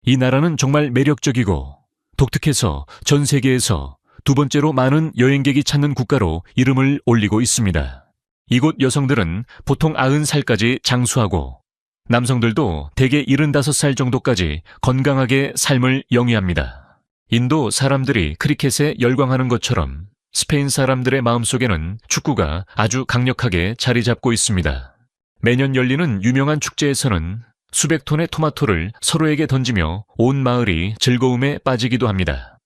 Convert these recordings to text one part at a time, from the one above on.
이 나라는 정말 매력적이고 독특해서 전 세계에서 두 번째로 많은 여행객이 찾는 국가로 이름을 올리고 있습니다. 이곳 여성들은 보통 90살까지 장수하고 남성들도 대개 75살 정도까지 건강하게 삶을 영위합니다. 인도 사람들이 크리켓에 열광하는 것처럼 스페인 사람들의 마음속에는 축구가 아주 강력하게 자리 잡고 있습니다. 매년 열리는 유명한 축제에서는 수백 톤의 토마토를 서로에게 던지며 온 마을이 즐거움에 빠지기도 합니다.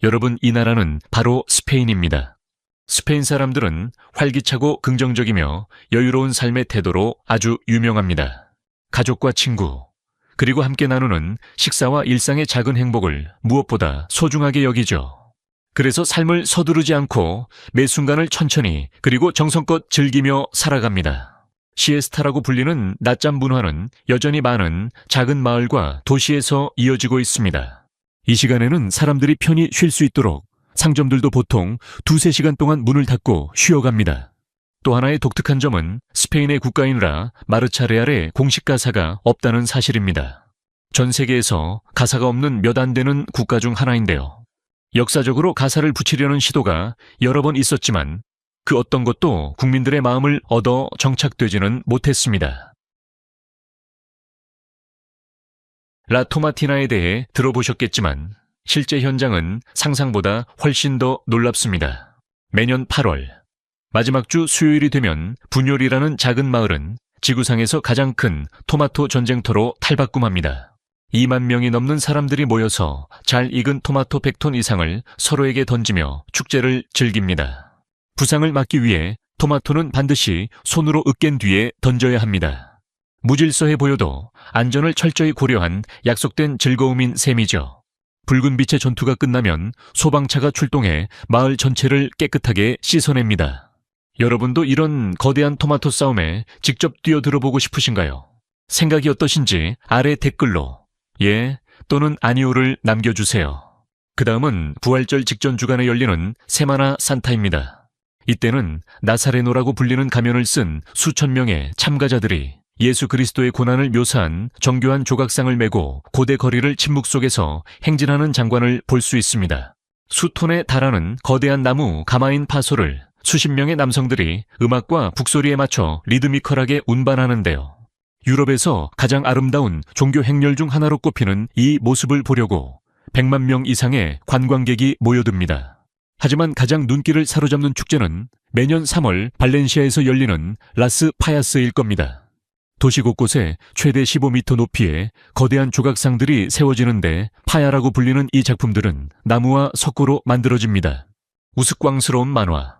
여러분, 이 나라는 바로 스페인입니다. 스페인 사람들은 활기차고 긍정적이며 여유로운 삶의 태도로 아주 유명합니다. 가족과 친구, 그리고 함께 나누는 식사와 일상의 작은 행복을 무엇보다 소중하게 여기죠. 그래서 삶을 서두르지 않고 매 순간을 천천히 그리고 정성껏 즐기며 살아갑니다. 시에스타라고 불리는 낮잠 문화는 여전히 많은 작은 마을과 도시에서 이어지고 있습니다. 이 시간에는 사람들이 편히 쉴 수 있도록 상점들도 보통 2-3시간 동안 문을 닫고 쉬어갑니다. 또 하나의 독특한 점은 스페인의 국가이느라 마르차 레알의 공식 가사가 없다는 사실입니다. 전 세계에서 가사가 없는 몇 안 되는 국가 중 하나인데요. 역사적으로 가사를 붙이려는 시도가 여러 번 있었지만 그 어떤 것도 국민들의 마음을 얻어 정착되지는 못했습니다. 라 토마티나에 대해 들어보셨겠지만 실제 현장은 상상보다 훨씬 더 놀랍습니다. 매년 8월 마지막 주 수요일이 되면 부뇰이라는 작은 마을은 지구상에서 가장 큰 토마토 전쟁터로 탈바꿈합니다. 2만 명이 넘는 사람들이 모여서 잘 익은 토마토 100톤 이상을 서로에게 던지며 축제를 즐깁니다. 부상을 막기 위해 토마토는 반드시 손으로 으깬 뒤에 던져야 합니다. 무질서해 보여도 안전을 철저히 고려한 약속된 즐거움인 셈이죠. 붉은 빛의 전투가 끝나면 소방차가 출동해 마을 전체를 깨끗하게 씻어냅니다. 여러분도 이런 거대한 토마토 싸움에 직접 뛰어들어보고 싶으신가요? 생각이 어떠신지 아래 댓글로 예 또는 아니오를 남겨주세요. 그 다음은 부활절 직전 주간에 열리는 세마나 산타입니다. 이때는 나사레노라고 불리는 가면을 쓴 수천 명의 참가자들이 예수 그리스도의 고난을 묘사한 정교한 조각상을 메고 고대 거리를 침묵 속에서 행진하는 장관을 볼 수 있습니다. 수톤에 달하는 거대한 나무 가마인 파소를 수십 명의 남성들이 음악과 북소리에 맞춰 리드미컬하게 운반하는데요. 유럽에서 가장 아름다운 종교 행렬 중 하나로 꼽히는 이 모습을 보려고 100만 명 이상의 관광객이 모여듭니다. 하지만 가장 눈길을 사로잡는 축제는 매년 3월 발렌시아에서 열리는 라스 파야스일 겁니다. 도시 곳곳에 최대 15m 높이의 거대한 조각상들이 세워지는데 파야라고 불리는 이 작품들은 나무와 석고로 만들어집니다. 우스꽝스러운 만화,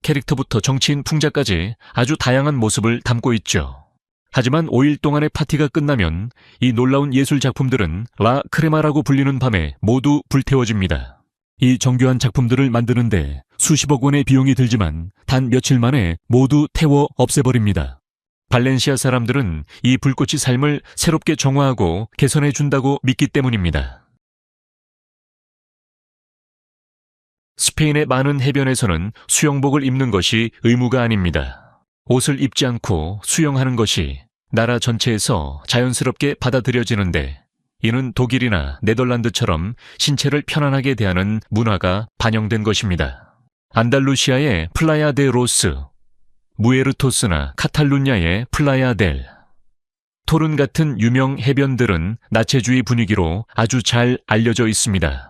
캐릭터부터 정치인 풍자까지 아주 다양한 모습을 담고 있죠. 하지만 5일 동안의 파티가 끝나면 이 놀라운 예술 작품들은 라 크레마라고 불리는 밤에 모두 불태워집니다. 이 정교한 작품들을 만드는데 수십억 원의 비용이 들지만 단 며칠 만에 모두 태워 없애버립니다. 발렌시아 사람들은 이 불꽃이 삶을 새롭게 정화하고 개선해 준다고 믿기 때문입니다. 스페인의 많은 해변에서는 수영복을 입는 것이 의무가 아닙니다. 옷을 입지 않고 수영하는 것이 나라 전체에서 자연스럽게 받아들여지는데 이는 독일이나 네덜란드처럼 신체를 편안하게 대하는 문화가 반영된 것입니다. 안달루시아의 플라야 데 로스, 무에르토스나 카탈루냐의 플라야 델, 토른 같은 유명 해변들은 나체주의 분위기로 아주 잘 알려져 있습니다.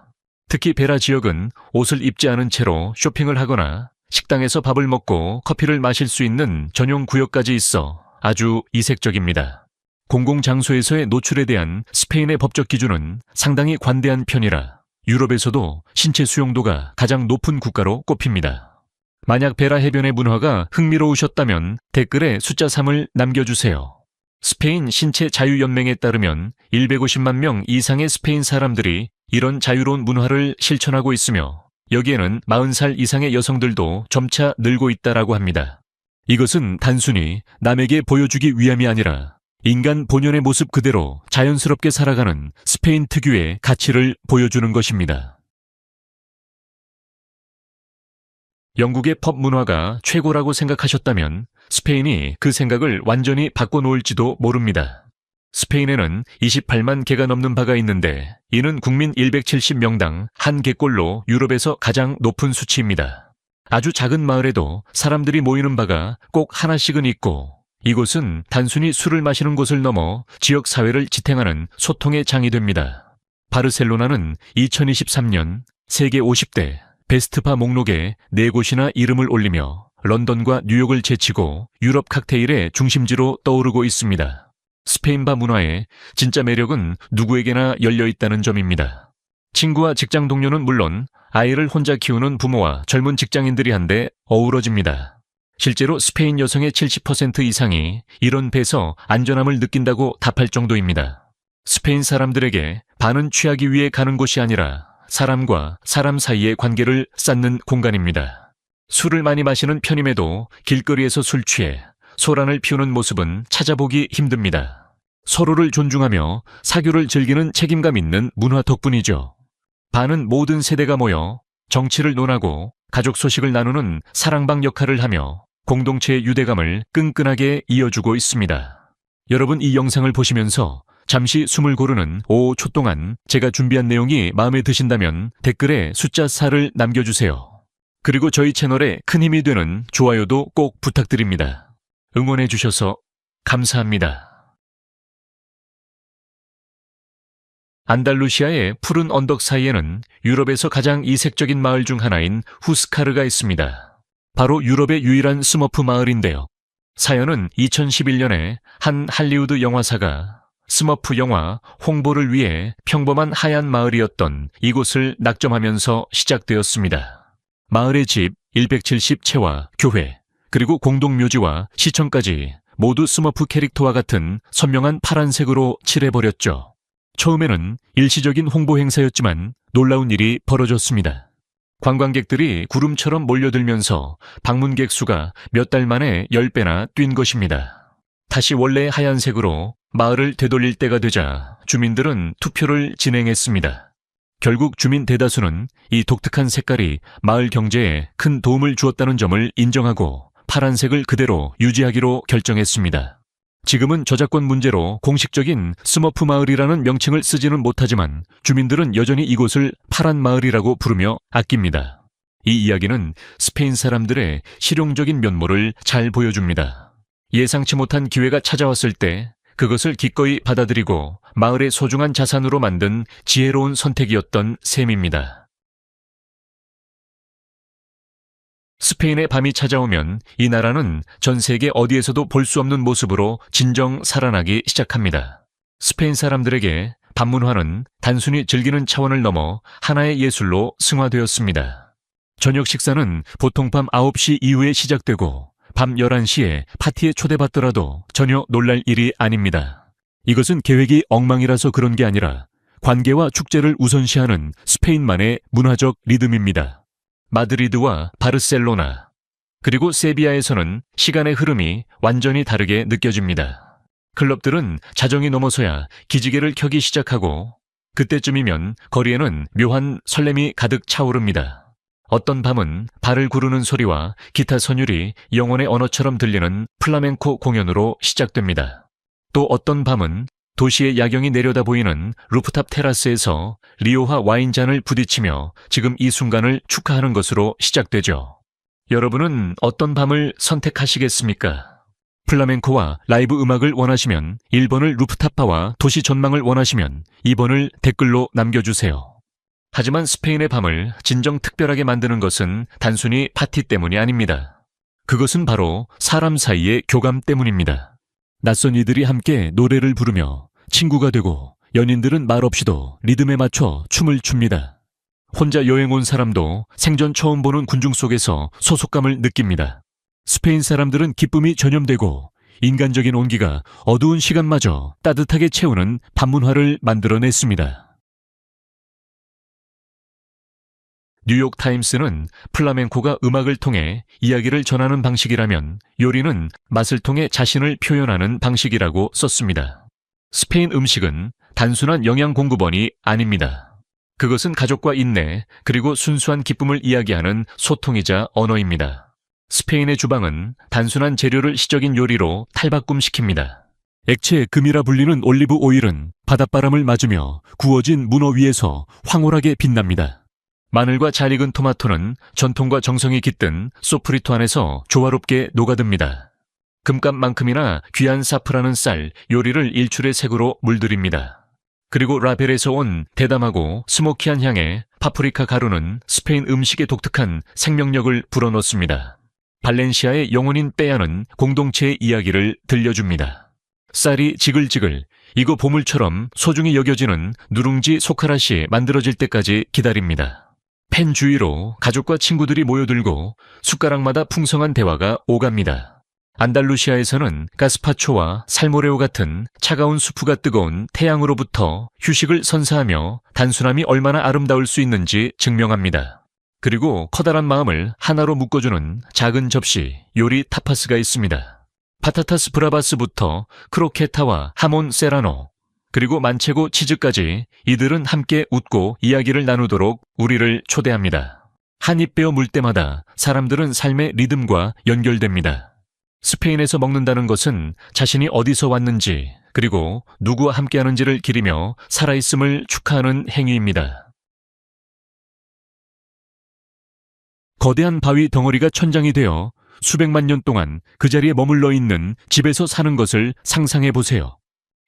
특히 베라 지역은 옷을 입지 않은 채로 쇼핑을 하거나 식당에서 밥을 먹고 커피를 마실 수 있는 전용 구역까지 있어 아주 이색적입니다. 공공장소에서의 노출에 대한 스페인의 법적 기준은 상당히 관대한 편이라 유럽에서도 신체 수용도가 가장 높은 국가로 꼽힙니다. 만약 베라 해변의 문화가 흥미로우셨다면 댓글에 숫자 3을 남겨주세요. 스페인 신체 자유연맹에 따르면 150만 명 이상의 스페인 사람들이 이런 자유로운 문화를 실천하고 있으며 여기에는 40살 이상의 여성들도 점차 늘고 있다라고 합니다. 이것은 단순히 남에게 보여주기 위함이 아니라 인간 본연의 모습 그대로 자연스럽게 살아가는 스페인 특유의 가치를 보여주는 것입니다. 영국의 펍 문화가 최고라고 생각하셨다면 스페인이 그 생각을 완전히 바꿔놓을지도 모릅니다. 스페인에는 28만 개가 넘는 바가 있는데 이는 국민 170명당 한 개꼴로 유럽에서 가장 높은 수치입니다. 아주 작은 마을에도 사람들이 모이는 바가 꼭 하나씩은 있고 이곳은 단순히 술을 마시는 곳을 넘어 지역 사회를 지탱하는 소통의 장이 됩니다. 바르셀로나는 2023년 세계 50대 베스트바 목록에 4곳이나 이름을 올리며 런던과 뉴욕을 제치고 유럽 칵테일의 중심지로 떠오르고 있습니다. 스페인바 문화의 진짜 매력은 누구에게나 열려 있다는 점입니다. 친구와 직장 동료는 물론 아이를 혼자 키우는 부모와 젊은 직장인들이 한데 어우러집니다. 실제로 스페인 여성의 70% 이상이 이런 배에서 안전함을 느낀다고 답할 정도입니다. 스페인 사람들에게 반은 취하기 위해 가는 곳이 아니라 사람과 사람 사이의 관계를 쌓는 공간입니다. 술을 많이 마시는 편임에도 길거리에서 술 취해 소란을 피우는 모습은 찾아보기 힘듭니다. 서로를 존중하며 사교를 즐기는 책임감 있는 문화 덕분이죠. 반은 모든 세대가 모여 정치를 논하고 가족 소식을 나누는 사랑방 역할을 하며 공동체의 유대감을 끈끈하게 이어주고 있습니다. 여러분 이 영상을 보시면서 잠시 숨을 고르는 5초 동안 제가 준비한 내용이 마음에 드신다면 댓글에 숫자 4를 남겨주세요. 그리고 저희 채널에 큰 힘이 되는 좋아요도 꼭 부탁드립니다. 응원해 주셔서 감사합니다. 안달루시아의 푸른 언덕 사이에는 유럽에서 가장 이색적인 마을 중 하나인 후스카르가 있습니다. 바로 유럽의 유일한 스머프 마을인데요. 사연은 2011년에 한 할리우드 영화사가 스머프 영화 홍보를 위해 평범한 하얀 마을이었던 이곳을 낙점하면서 시작되었습니다. 마을의 집, 170채와 교회, 그리고 공동묘지와 시청까지 모두 스머프 캐릭터와 같은 선명한 파란색으로 칠해버렸죠. 처음에는 일시적인 홍보 행사였지만 놀라운 일이 벌어졌습니다. 관광객들이 구름처럼 몰려들면서 방문객 수가 몇 달 만에 10배나 뛴 것입니다. 다시 원래의 하얀색으로 마을을 되돌릴 때가 되자 주민들은 투표를 진행했습니다. 결국 주민 대다수는 이 독특한 색깔이 마을 경제에 큰 도움을 주었다는 점을 인정하고 파란색을 그대로 유지하기로 결정했습니다. 지금은 저작권 문제로 공식적인 스머프 마을이라는 명칭을 쓰지는 못하지만 주민들은 여전히 이곳을 파란 마을이라고 부르며 아낍니다. 이 이야기는 스페인 사람들의 실용적인 면모를 잘 보여줍니다. 예상치 못한 기회가 찾아왔을 때 그것을 기꺼이 받아들이고 마을의 소중한 자산으로 만든 지혜로운 선택이었던 셈입니다. 스페인의 밤이 찾아오면 이 나라는 전 세계 어디에서도 볼 수 없는 모습으로 진정 살아나기 시작합니다. 스페인 사람들에게 밤문화는 단순히 즐기는 차원을 넘어 하나의 예술로 승화되었습니다. 저녁 식사는 보통 밤 9시 이후에 시작되고 밤 11시에 파티에 초대받더라도 전혀 놀랄 일이 아닙니다. 이것은 계획이 엉망이라서 그런 게 아니라 관계와 축제를 우선시하는 스페인만의 문화적 리듬입니다. 마드리드와 바르셀로나, 그리고 세비야에서는 시간의 흐름이 완전히 다르게 느껴집니다. 클럽들은 자정이 넘어서야 기지개를 켜기 시작하고 그때쯤이면 거리에는 묘한 설렘이 가득 차오릅니다. 어떤 밤은 발을 구르는 소리와 기타 선율이 영혼의 언어처럼 들리는 플라멩코 공연으로 시작됩니다. 또 어떤 밤은 도시의 야경이 내려다 보이는 루프탑 테라스에서 리오하 와인잔을 부딪히며 지금 이 순간을 축하하는 것으로 시작되죠. 여러분은 어떤 밤을 선택하시겠습니까? 플라멩코와 라이브 음악을 원하시면 1번을 루프탑바와 도시 전망을 원하시면 2번을 댓글로 남겨주세요. 하지만 스페인의 밤을 진정 특별하게 만드는 것은 단순히 파티 때문이 아닙니다. 그것은 바로 사람 사이의 교감 때문입니다. 낯선 이들이 함께 노래를 부르며 친구가 되고 연인들은 말없이도 리듬에 맞춰 춤을 춥니다. 혼자 여행 온 사람도 생전 처음 보는 군중 속에서 소속감을 느낍니다. 스페인 사람들은 기쁨이 전염되고 인간적인 온기가 어두운 시간마저 따뜻하게 채우는 밤문화를 만들어냈습니다. 뉴욕 타임스는 플라멩코가 음악을 통해 이야기를 전하는 방식이라면 요리는 맛을 통해 자신을 표현하는 방식이라고 썼습니다. 스페인 음식은 단순한 영양 공급원이 아닙니다. 그것은 가족과 인내, 그리고 순수한 기쁨을 이야기하는 소통이자 언어입니다. 스페인의 주방은 단순한 재료를 시적인 요리로 탈바꿈시킵니다. 액체 금이라 불리는 올리브 오일은 바닷바람을 맞으며 구워진 문어 위에서 황홀하게 빛납니다. 마늘과 잘 익은 토마토는 전통과 정성이 깃든 소프리토 안에서 조화롭게 녹아듭니다. 금값만큼이나 귀한 사프라는 쌀, 요리를 일출의 색으로 물들입니다. 그리고 라벨에서 온 대담하고 스모키한 향의 파프리카 가루는 스페인 음식의 독특한 생명력을 불어넣습니다. 발렌시아의 영혼인 빼야는 공동체의 이야기를 들려줍니다. 쌀이 지글지글 익어 보물처럼 소중히 여겨지는 누룽지 소카라시 만들어질 때까지 기다립니다. 팬 주위로 가족과 친구들이 모여들고 숟가락마다 풍성한 대화가 오갑니다. 안달루시아에서는 가스파초와 살모레오 같은 차가운 수프가 뜨거운 태양으로부터 휴식을 선사하며 단순함이 얼마나 아름다울 수 있는지 증명합니다. 그리고 커다란 마음을 하나로 묶어주는 작은 접시, 요리 타파스가 있습니다. 파타타스 브라바스부터 크로케타와 하몬 세라노, 그리고 만체고 치즈까지 이들은 함께 웃고 이야기를 나누도록 우리를 초대합니다. 한 입 베어 물 때마다 사람들은 삶의 리듬과 연결됩니다. 스페인에서 먹는다는 것은 자신이 어디서 왔는지 그리고 누구와 함께하는지를 기리며 살아있음을 축하하는 행위입니다. 거대한 바위 덩어리가 천장이 되어 수백만 년 동안 그 자리에 머물러 있는 집에서 사는 것을 상상해 보세요.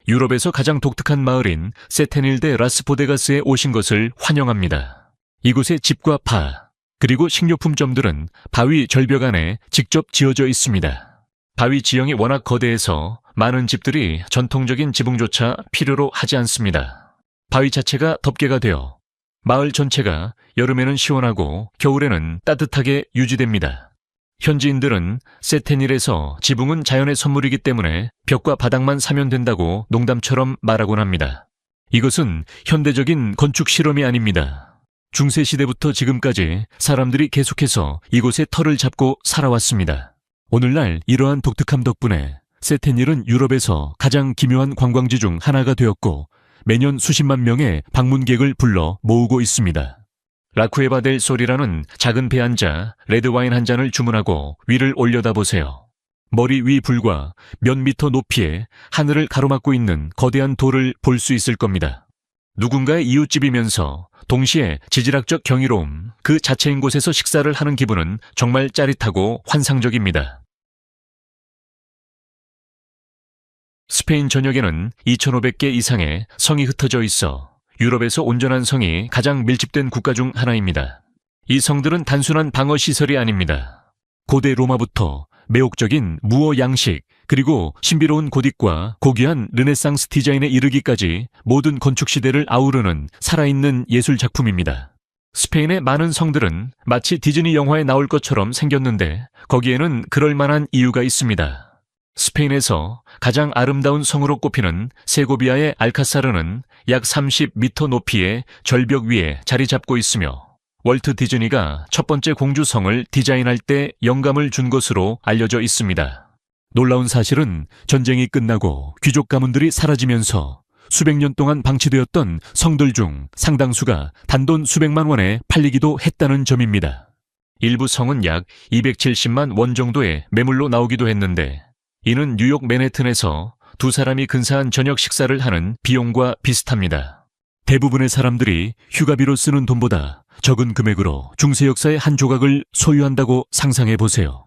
유럽에서 가장 독특한 마을인 세테닐데 라스포데가스에 오신 것을 환영합니다. 이곳의 집과 파, 그리고 식료품점들은 바위 절벽 안에 직접 지어져 있습니다. 바위 지형이 워낙 거대해서 많은 집들이 전통적인 지붕조차 필요로 하지 않습니다. 바위 자체가 덮개가 되어 마을 전체가 여름에는 시원하고 겨울에는 따뜻하게 유지됩니다. 현지인들은 세테닐에서 지붕은 자연의 선물이기 때문에 벽과 바닥만 사면 된다고 농담처럼 말하곤 합니다. 이것은 현대적인 건축 실험이 아닙니다. 중세시대부터 지금까지 사람들이 계속해서 이곳에 터를 잡고 살아왔습니다. 오늘날 이러한 독특함 덕분에 세테닐은 유럽에서 가장 기묘한 관광지 중 하나가 되었고 매년 수십만 명의 방문객을 불러 모으고 있습니다. 라쿠에바 델 솔이라는 작은 배에 앉아 레드와인 한 잔을 주문하고 위를 올려다보세요. 머리 위 불과 몇 미터 높이에 하늘을 가로막고 있는 거대한 돌을 볼 수 있을 겁니다. 누군가의 이웃집이면서 동시에 지질학적 경이로움 그 자체인 곳에서 식사를 하는 기분은 정말 짜릿하고 환상적입니다. 스페인 전역에는 2,500개 이상의 성이 흩어져 있어 유럽에서 온전한 성이 가장 밀집된 국가 중 하나입니다. 이 성들은 단순한 방어 시설이 아닙니다. 고대 로마부터 매혹적인 무어 양식, 그리고 신비로운 고딕과 고귀한 르네상스 디자인에 이르기까지 모든 건축 시대를 아우르는 살아있는 예술 작품입니다. 스페인의 많은 성들은 마치 디즈니 영화에 나올 것처럼 생겼는데 거기에는 그럴 만한 이유가 있습니다. 스페인에서 가장 아름다운 성으로 꼽히는 세고비아의 알카사르는 약 30m 높이의 절벽 위에 자리 잡고 있으며 월트 디즈니가 첫 번째 공주성을 디자인할 때 영감을 준 것으로 알려져 있습니다. 놀라운 사실은 전쟁이 끝나고 귀족 가문들이 사라지면서 수백 년 동안 방치되었던 성들 중 상당수가 단돈 수백만 원에 팔리기도 했다는 점입니다. 일부 성은 약 270만 원 정도의 매물로 나오기도 했는데 이는 뉴욕 맨해튼에서 두 사람이 근사한 저녁 식사를 하는 비용과 비슷합니다. 대부분의 사람들이 휴가비로 쓰는 돈보다 적은 금액으로 중세 역사의 한 조각을 소유한다고 상상해 보세요.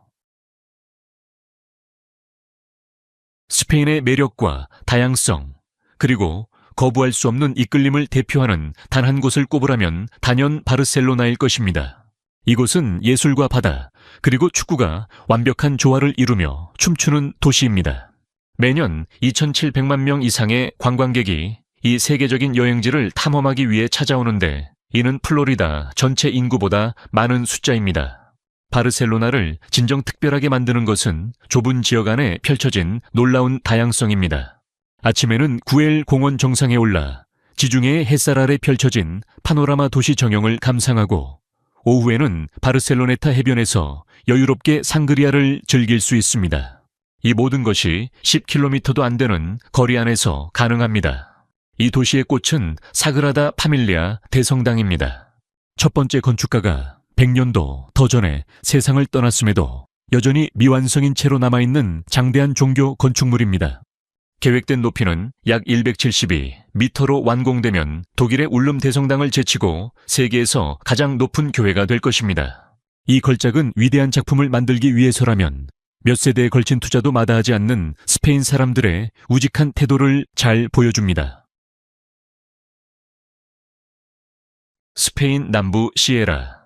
스페인의 매력과 다양성, 그리고 거부할 수 없는 이끌림을 대표하는 단 한 곳을 꼽으라면 단연 바르셀로나일 것입니다. 이곳은 예술과 바다, 그리고 축구가 완벽한 조화를 이루며 춤추는 도시입니다. 매년 2,700만 명 이상의 관광객이 이 세계적인 여행지를 탐험하기 위해 찾아오는데 이는 플로리다 전체 인구보다 많은 숫자입니다. 바르셀로나를 진정 특별하게 만드는 것은 좁은 지역 안에 펼쳐진 놀라운 다양성입니다. 아침에는 구엘 공원 정상에 올라 지중해의 햇살 아래 펼쳐진 파노라마 도시 정형을 감상하고 오후에는 바르셀로네타 해변에서 여유롭게 상그리아를 즐길 수 있습니다. 이 모든 것이 10km도 안 되는 거리 안에서 가능합니다. 이 도시의 꽃은 사그라다 파밀리아 대성당입니다. 첫 번째 건축가가 100년도 더 전에 세상을 떠났음에도 여전히 미완성인 채로 남아있는 장대한 종교 건축물입니다. 계획된 높이는 약 172m로 완공되면 독일의 울름 대성당을 제치고 세계에서 가장 높은 교회가 될 것입니다. 이 걸작은 위대한 작품을 만들기 위해서라면 몇 세대에 걸친 투자도 마다하지 않는 스페인 사람들의 우직한 태도를 잘 보여줍니다. 스페인 남부 시에라.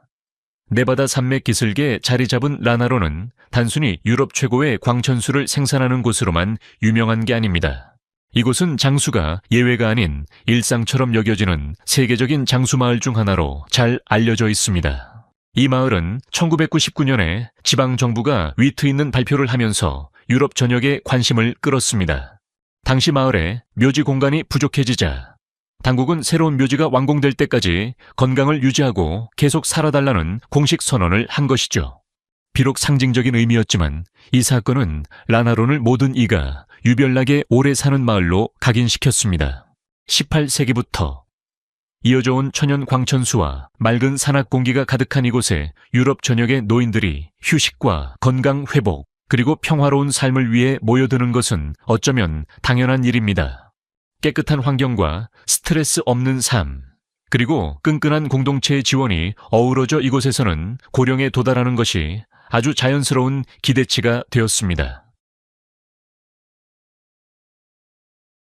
네바다 산맥 기슭에 자리 잡은 라나로는 단순히 유럽 최고의 광천수를 생산하는 곳으로만 유명한 게 아닙니다. 이곳은 장수가 예외가 아닌 일상처럼 여겨지는 세계적인 장수마을 중 하나로 잘 알려져 있습니다. 이 마을은 1999년에 지방정부가 위트 있는 발표를 하면서 유럽 전역에 관심을 끌었습니다. 당시 마을에 묘지 공간이 부족해지자 당국은 새로운 묘지가 완공될 때까지 건강을 유지하고 계속 살아달라는 공식 선언을 한 것이죠. 비록 상징적인 의미였지만 이 사건은 라나론을 모든 이가 유별나게 오래 사는 마을로 각인시켰습니다. 18세기부터 이어져 온 천연 광천수와 맑은 산악 공기가 가득한 이곳에 유럽 전역의 노인들이 휴식과 건강 회복 그리고 평화로운 삶을 위해 모여드는 것은 어쩌면 당연한 일입니다. 깨끗한 환경과 스트레스 없는 삶, 그리고 끈끈한 공동체의 지원이 어우러져 이곳에서는 고령에 도달하는 것이 아주 자연스러운 기대치가 되었습니다.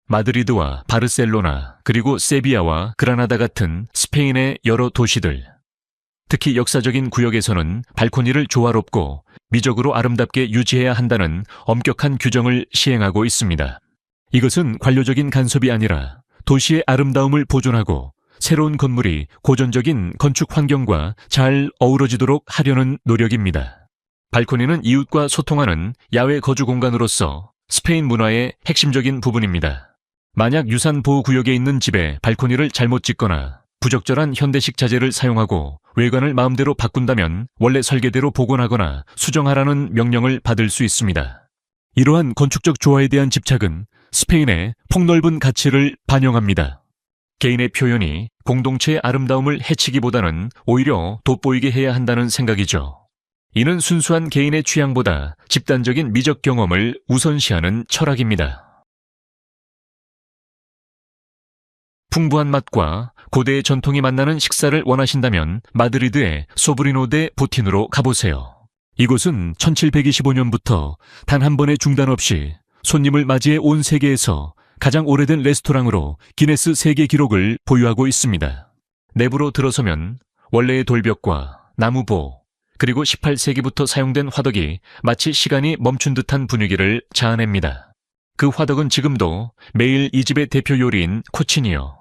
마드리드와 바르셀로나, 그리고 세비야와 그라나다 같은 스페인의 여러 도시들, 특히 역사적인 구역에서는 발코니를 조화롭고 미적으로 아름답게 유지해야 한다는 엄격한 규정을 시행하고 있습니다. 이것은 관료적인 간섭이 아니라 도시의 아름다움을 보존하고 새로운 건물이 고전적인 건축 환경과 잘 어우러지도록 하려는 노력입니다. 발코니는 이웃과 소통하는 야외 거주 공간으로서 스페인 문화의 핵심적인 부분입니다. 만약 유산보호구역에 있는 집에 발코니를 잘못 짓거나 부적절한 현대식 자재를 사용하고 외관을 마음대로 바꾼다면 원래 설계대로 복원하거나 수정하라는 명령을 받을 수 있습니다. 이러한 건축적 조화에 대한 집착은 스페인의 폭넓은 가치를 반영합니다. 개인의 표현이 공동체의 아름다움을 해치기보다는 오히려 돋보이게 해야 한다는 생각이죠. 이는 순수한 개인의 취향보다 집단적인 미적 경험을 우선시하는 철학입니다. 풍부한 맛과 고대의 전통이 만나는 식사를 원하신다면 마드리드의 소브리노 데 보틴으로 가보세요. 이곳은 1725년부터 단 한 번의 중단 없이 손님을 맞이해 온 세계에서 가장 오래된 레스토랑으로 기네스 세계 기록을 보유하고 있습니다. 내부로 들어서면 원래의 돌벽과 나무보, 그리고 18세기부터 사용된 화덕이 마치 시간이 멈춘 듯한 분위기를 자아냅니다. 그 화덕은 지금도 매일 이 집의 대표 요리인 코치니어,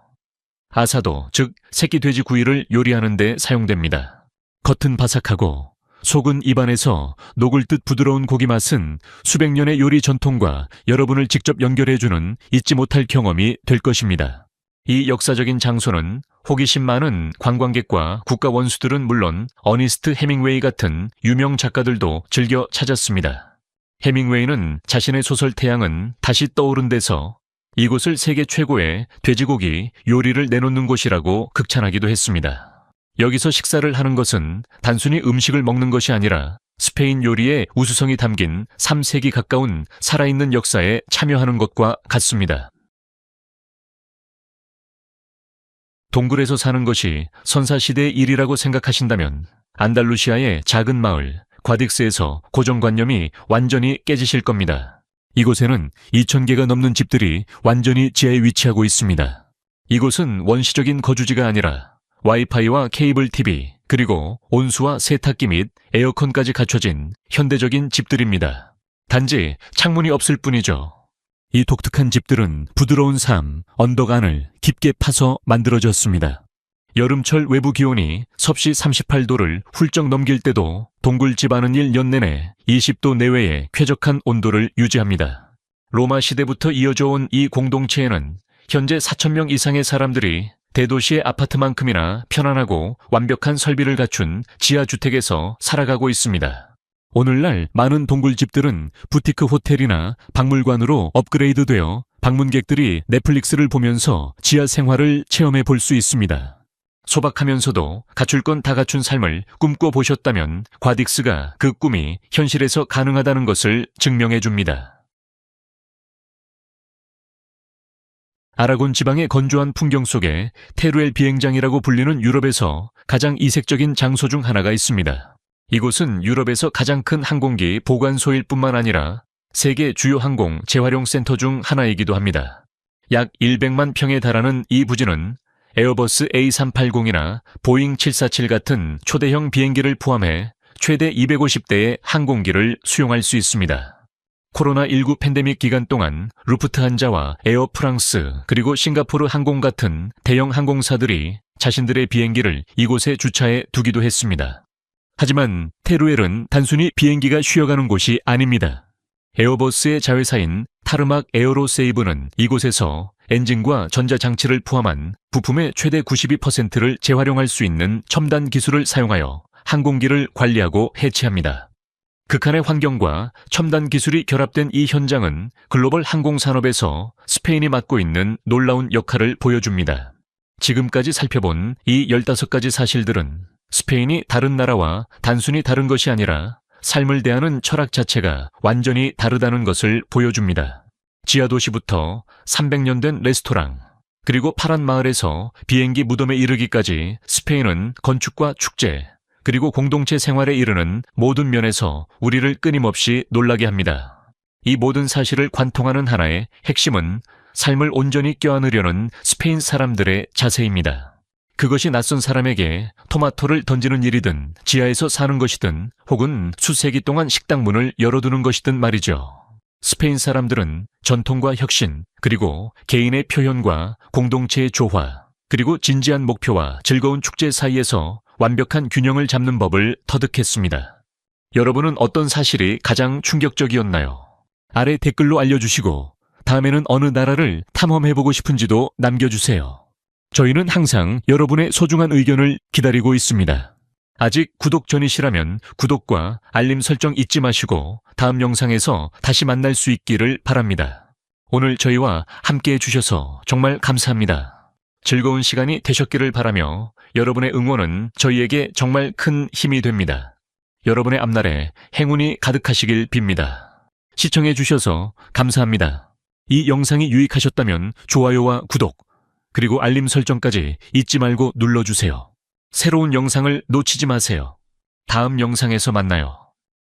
아사도, 즉 새끼 돼지 구이를 요리하는 데 사용됩니다. 겉은 바삭하고 속은 입안에서 녹을 듯 부드러운 고기 맛은 수백 년의 요리 전통과 여러분을 직접 연결해주는 잊지 못할 경험이 될 것입니다. 이 역사적인 장소는 호기심 많은 관광객과 국가 원수들은 물론 어니스트 해밍웨이 같은 유명 작가들도 즐겨 찾았습니다. 해밍웨이는 자신의 소설 태양은 다시 떠오른 데서 이곳을 세계 최고의 돼지고기 요리를 내놓는 곳이라고 극찬하기도 했습니다. 여기서 식사를 하는 것은 단순히 음식을 먹는 것이 아니라 스페인 요리의 우수성이 담긴 3세기 가까운 살아있는 역사에 참여하는 것과 같습니다. 동굴에서 사는 것이 선사시대의 일이라고 생각하신다면 안달루시아의 작은 마을 과딕스에서 고정관념이 완전히 깨지실 겁니다. 이곳에는 2,000개가 넘는 집들이 완전히 지하에 위치하고 있습니다. 이곳은 원시적인 거주지가 아니라 와이파이와 케이블 TV, 그리고 온수와 세탁기 및 에어컨까지 갖춰진 현대적인 집들입니다. 단지 창문이 없을 뿐이죠. 이 독특한 집들은 부드러운 삶, 언덕 안을 깊게 파서 만들어졌습니다. 여름철 외부 기온이 섭씨 38도를 훌쩍 넘길 때도 동굴 집안은 1년 내내 20도 내외의 쾌적한 온도를 유지합니다. 로마 시대부터 이어져 온 이 공동체에는 현재 4,000명 이상의 사람들이 대도시의 아파트만큼이나 편안하고 완벽한 설비를 갖춘 지하주택에서 살아가고 있습니다. 오늘날 많은 동굴집들은 부티크 호텔이나 박물관으로 업그레이드되어 방문객들이 넷플릭스를 보면서 지하 생활을 체험해 볼 수 있습니다. 소박하면서도 갖출 건 다 갖춘 삶을 꿈꿔 보셨다면 과딕스가 그 꿈이 현실에서 가능하다는 것을 증명해 줍니다. 아라곤 지방의 건조한 풍경 속에 테루엘 비행장이라고 불리는 유럽에서 가장 이색적인 장소 중 하나가 있습니다. 이곳은 유럽에서 가장 큰 항공기 보관소일 뿐만 아니라 세계 주요 항공 재활용 센터 중 하나이기도 합니다. 약 100만 평에 달하는 이 부지는 에어버스 A380이나 보잉 747 같은 초대형 비행기를 포함해 최대 250대의 항공기를 수용할 수 있습니다. 코로나19 팬데믹 기간 동안 루프트한자와 에어 프랑스 그리고 싱가포르 항공 같은 대형 항공사들이 자신들의 비행기를 이곳에 주차해 두기도 했습니다. 하지만 테루엘은 단순히 비행기가 쉬어가는 곳이 아닙니다. 에어버스의 자회사인 타르막 에어로세이브는 이곳에서 엔진과 전자장치를 포함한 부품의 최대 92%를 재활용할 수 있는 첨단 기술을 사용하여 항공기를 관리하고 해치합니다. 극한의 환경과 첨단 기술이 결합된 이 현장은 글로벌 항공산업에서 스페인이 맡고 있는 놀라운 역할을 보여줍니다. 지금까지 살펴본 이 15가지 사실들은 스페인이 다른 나라와 단순히 다른 것이 아니라 삶을 대하는 철학 자체가 완전히 다르다는 것을 보여줍니다. 지하도시부터 300년 된 레스토랑, 그리고 파란 마을에서 비행기 무덤에 이르기까지 스페인은 건축과 축제, 그리고 공동체 생활에 이르는 모든 면에서 우리를 끊임없이 놀라게 합니다. 이 모든 사실을 관통하는 하나의 핵심은 삶을 온전히 껴안으려는 스페인 사람들의 자세입니다. 그것이 낯선 사람에게 토마토를 던지는 일이든 지하에서 사는 것이든 혹은 수세기 동안 식당 문을 열어두는 것이든 말이죠. 스페인 사람들은 전통과 혁신, 그리고 개인의 표현과 공동체의 조화, 그리고 진지한 목표와 즐거운 축제 사이에서 완벽한 균형을 잡는 법을 터득했습니다. 여러분은 어떤 사실이 가장 충격적이었나요? 아래 댓글로 알려주시고 다음에는 어느 나라를 탐험해보고 싶은지도 남겨주세요. 저희는 항상 여러분의 소중한 의견을 기다리고 있습니다. 아직 구독 전이시라면 구독과 알림 설정 잊지 마시고 다음 영상에서 다시 만날 수 있기를 바랍니다. 오늘 저희와 함께 해주셔서 정말 감사합니다. 즐거운 시간이 되셨기를 바라며 여러분의 응원은 저희에게 정말 큰 힘이 됩니다. 여러분의 앞날에 행운이 가득하시길 빕니다. 시청해주셔서 감사합니다. 이 영상이 유익하셨다면 좋아요와 구독, 그리고 알림 설정까지 잊지 말고 눌러주세요. 새로운 영상을 놓치지 마세요. 다음 영상에서 만나요.